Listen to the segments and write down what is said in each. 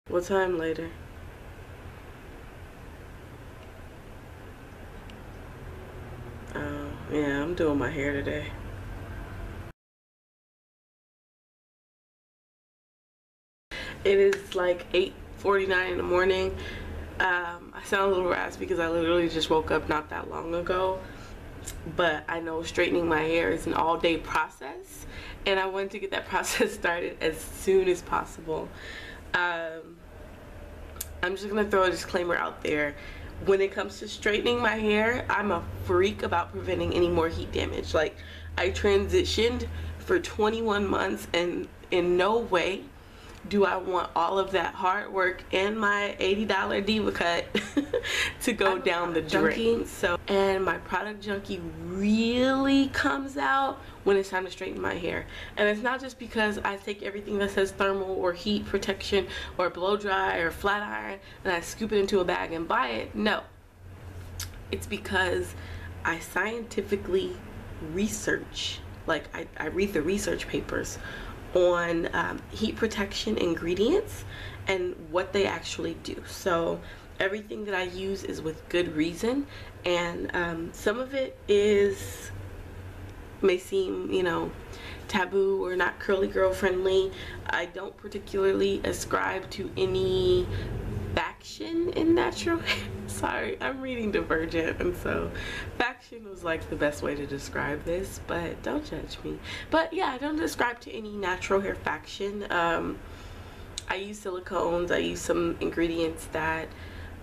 What time later? Oh, yeah, I'm doing my hair today. It is like 8:49 in the morning. I sound a little raspy because I literally just woke up not that long ago. But I know straightening my hair is an all-day process, and I wanted to get that process started as soon as possible. I'm just gonna throw a disclaimer out there. When it comes to straightening my hair, I'm a freak about preventing any more heat damage. Like, I transitioned for 21 months, and in no way do I want all of that hard work and my $80 DevaCut to go down the drain. And my product junkie really comes out when it's time to straighten my hair. And it's not just because I take everything that says thermal or heat protection or blow dry or flat iron and I scoop it into a bag and buy it. No, it's because I scientifically research, like I read the research papers on heat protection ingredients and what they actually do. So everything that I use is with good reason, and some of it may seem, you know, taboo or not curly girl friendly. I don't particularly ascribe to any faction in natural hair. Sorry, I'm reading Divergent, and so faction was like the best way to describe this, but don't judge me. But yeah, I don't ascribe to any natural hair faction. I use silicones, I use some ingredients that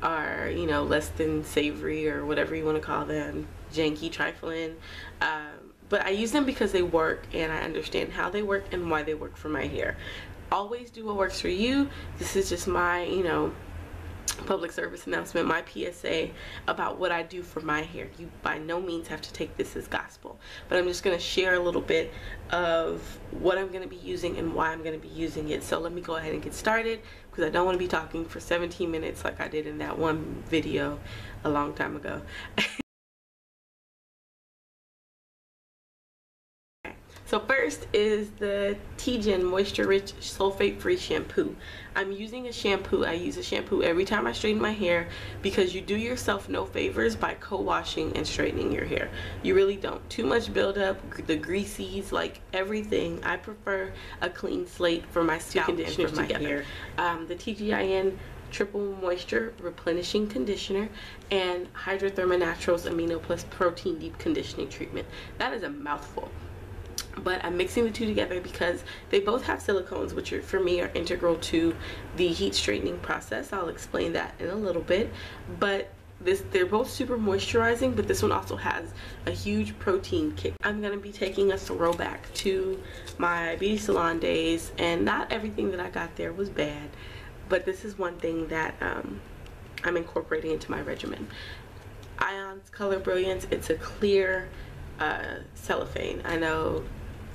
are, you know, less than savory or whatever you want to call them, janky, trifling, but I use them because they work and I understand how they work and why they work for my hair. Always do what works for you. This is just my, you know, public service announcement, my PSA about what I do for my hair. You by no means have to take this as gospel, but I'm just going to share a little bit of what I'm going to be using and why I'm going to be using it. So let me go ahead and get started, because I don't want to be talking for 17 minutes like I did in that one video a long time ago. So first is the T-Gen Moisture Rich Sulfate Free Shampoo. I'm using a shampoo. I use a shampoo every time I straighten my hair, because you do yourself no favors by co-washing and straightening your hair. You really don't. Too much buildup, the greasies, like everything. I prefer a clean slate for my scalp and for my hair. The TGIN Triple Moisture Replenishing Conditioner and Hydrotherma Naturals Amino Plus Protein Deep Conditioning Treatment. That is a mouthful, but I'm mixing the two together because they both have silicones, which are, for me, are integral to the heat straightening process. I'll explain that in a little bit. But they're both super moisturizing, but this one also has a huge protein kick. I'm going to be taking a throwback to my beauty salon days, and not everything that I got there was bad, but this is one thing that I'm incorporating into my regimen. Ion's Color Brilliance. It's a clear cellophane. I know,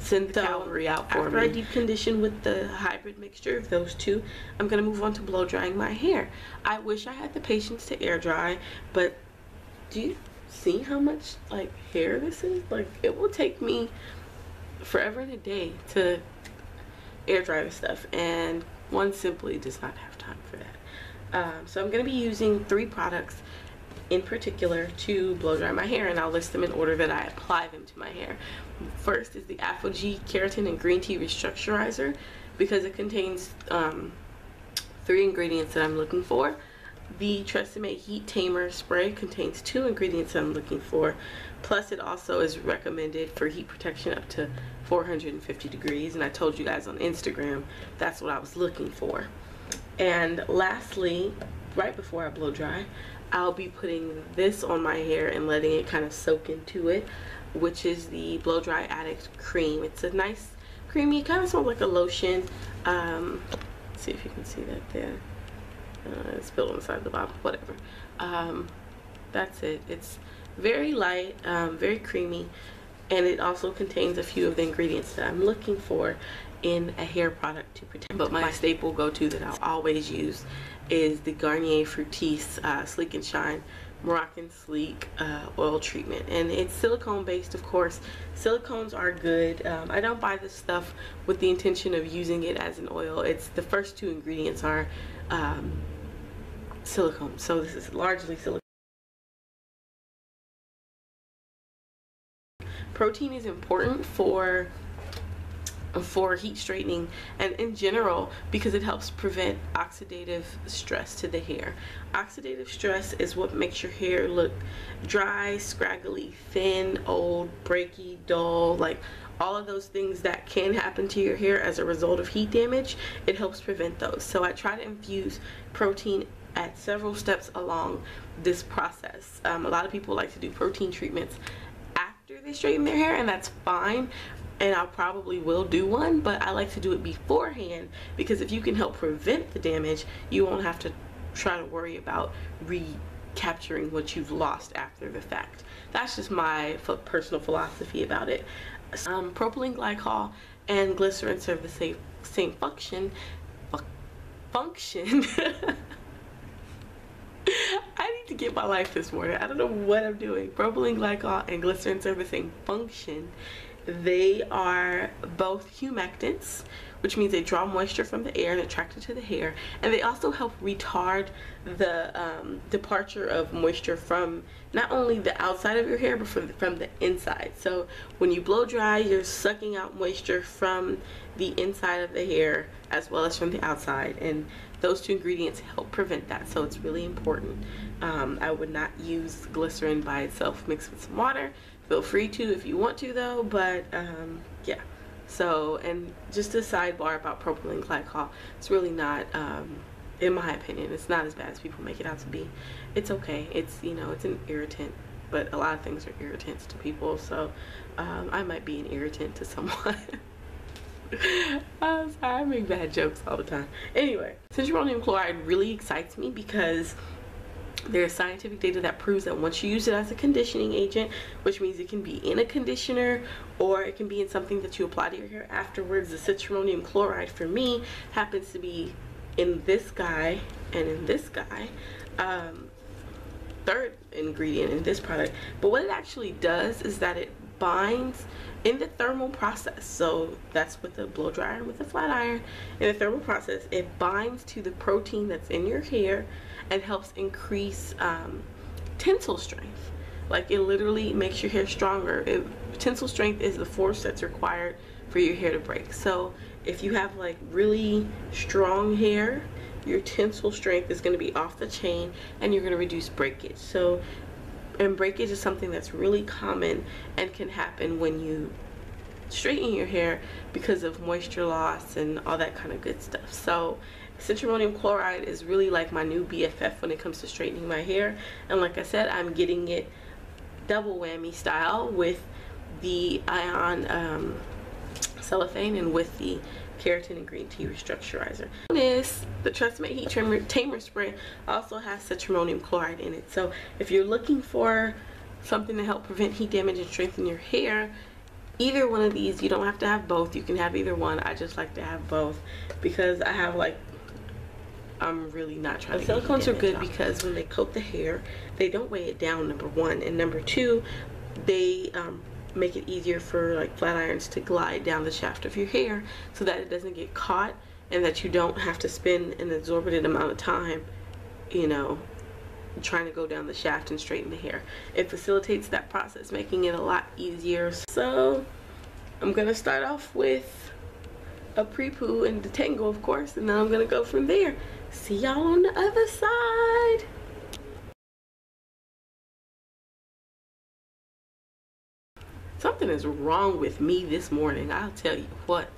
send the cavalry out for me. After I deep condition with the hybrid mixture of those two, I'm gonna move on to blow drying my hair. I wish I had the patience to air dry, but do you see how much like hair this is? Like, it will take me forever and a day to air dry this stuff, and one simply does not have time for that. So I'm gonna be using 3 products in particular to blow dry my hair, and I'll list them in order that I apply them to my hair. First is the Afro-G Keratin and Green Tea Restructurizer, because it contains 3 ingredients that I'm looking for. The Tresemme Heat Tamer Spray contains 2 ingredients that I'm looking for, plus it also is recommended for heat protection up to 450 degrees, and I told you guys on Instagram that's what I was looking for. And lastly, right before I blow dry, I'll be putting this on my hair and letting it kind of soak into it, which is the Blow Dry Addict Cream. It's a nice creamy, kind of smells like a lotion. Let's see if you can see that there. It's spilled on the side of the bottle, whatever. That's it. It's very light, very creamy, and it also contains a few of the ingredients that I'm looking for in a hair product to protect. But my staple go-to that I'll always use is the Garnier Fructis Sleek and Shine Moroccan Sleek oil treatment, and it's silicone based. Of course, silicones are good. I don't buy this stuff with the intention of using it as an oil. It's the first 2 ingredients are silicone. So this is largely silicone. Protein is important for heat straightening and in general because it helps prevent oxidative stress to the hair. Oxidative stress is what makes your hair look dry, scraggly, thin, old, breaky, dull, like all of those things that can happen to your hair as a result of heat damage. It helps prevent those. So I try to infuse protein at several steps along this process. A lot of people like to do protein treatments after they straighten their hair, and that's fine, and I probably will do one, but I like to do it beforehand because if you can help prevent the damage, you won't have to try to worry about recapturing what you've lost after the fact. That's just my personal philosophy about it. Propylene glycol and glycerin serve the same function. I need to get my life this morning. I don't know what I'm doing. Propylene glycol and glycerin serve the same function. They are both humectants, which means they draw moisture from the air and attract it to the hair, and they also help retard the departure of moisture from not only the outside of your hair but from the inside. So when you blow dry, you're sucking out moisture from the inside of the hair as well as from the outside, and those two ingredients help prevent that. So it's really important. I would not use glycerin by itself mixed with some water. Feel free to if you want to though, but yeah. So, and just a sidebar about propylene glycol, it's really not, in my opinion, it's not as bad as people make it out to be. It's okay. It's, you know, it's an irritant, but a lot of things are irritants to people, so I might be an irritant to someone. I'm sorry, I make bad jokes all the time. Anyway, citronamium chloride really excites me because there's scientific data that proves that once you use it as a conditioning agent, which means it can be in a conditioner or it can be in something that you apply to your hair afterwards. The citronamium chloride for me happens to be in this guy and in this guy, third ingredient in this product. But what it actually does is that it binds in the thermal process. So that's with the blow dryer and with the flat iron. In the thermal process, it binds to the protein that's in your hair and helps increase tensile strength. Like, it literally makes your hair stronger. Tensile strength is the force that's required for your hair to break. So if you have like really strong hair, your tensile strength is going to be off the chain and you're going to reduce breakage. So, and breakage is something that's really common and can happen when you straighten your hair because of moisture loss and all that kind of good stuff. So citronamium chloride is really like my new BFF when it comes to straightening my hair. And like I said, I'm getting it double whammy style with the ion cellophane and with the keratin and green tea restructurizer. The Tresemme Heat Tamer Spray also has citronamium chloride in it. So if you're looking for something to help prevent heat damage and strengthen your hair, either one of these, you don't have to have both. You can have either one. I just like to have both because I have like, I'm really not trying to get silicones are good because when they coat the hair, they don't weigh it down, number one, and number two, they make it easier for like flat irons to glide down the shaft of your hair so that it doesn't get caught and that you don't have to spend an exorbitant amount of time, you know, trying to go down the shaft and straighten the hair. It facilitates that process, making it a lot easier. So I'm gonna start off with a pre-poo and detangle, of course, and then I'm gonna go from there. See y'all on the other side. Something is wrong with me this morning, I'll tell you what.